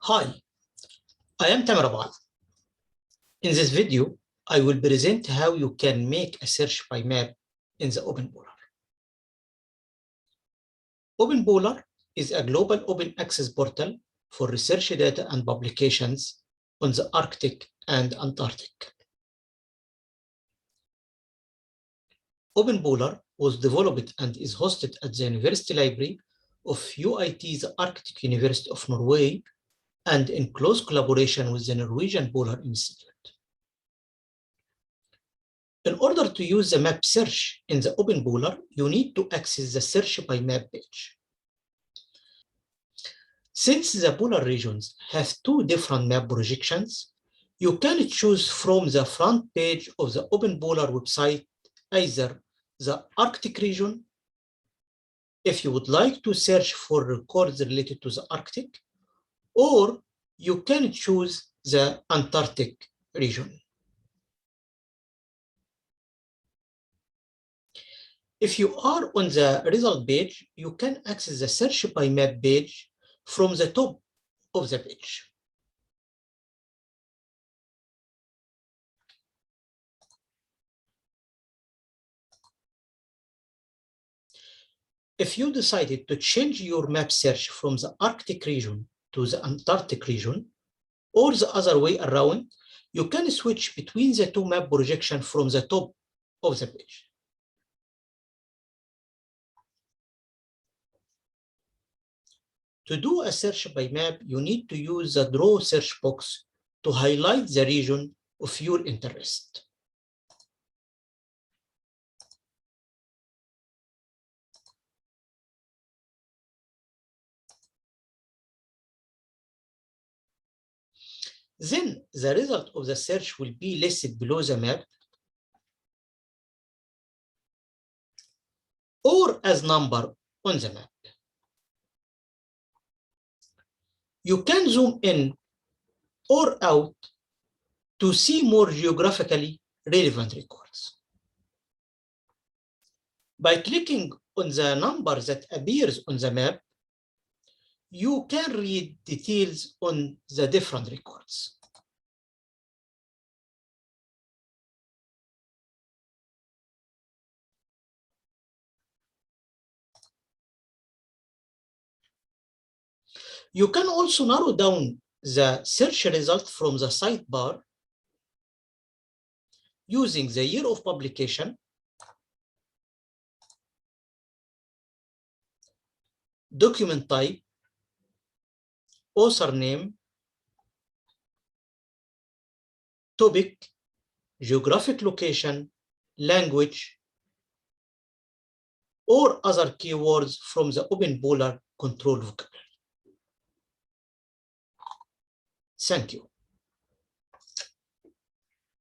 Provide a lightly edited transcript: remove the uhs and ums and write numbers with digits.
Hi, I am Tamer Abu-Alam. In this video, I will present how you can make a search by map in the Open Polar. Open Polar is a global open access portal for research data and publications on the Arctic and Antarctic. Open Polar was developed and is hosted at the University Library of UIT's Arctic University of Norway and in close collaboration with the Norwegian Polar Institute. In order to use the map search in the Open Polar, you need to access the Search by Map page. Since the polar regions have two different map projections, you can choose from the front page of the Open Polar website either the Arctic region, if you would like to search for records related to the Arctic, or you can choose the Antarctic region. If you are on the result page, you can access the Search by Map page from the top of the page. If you decided to change your map search from the Arctic region to the Antarctic region, or the other way around, you can switch between the two map projections from the top of the page. To do a search by map, you need to use the draw search box to highlight the region of your interest. Then the result of the search will be listed below the map or as number on the map. You can zoom in or out to see more geographically relevant records. By clicking on the number that appears on the map, you can read details on the different records. You can also narrow down the search result from the sidebar using the year of publication, document type, author name, topic, geographic location, language, or other keywords from the Open Polar control vocabulary. Thank you.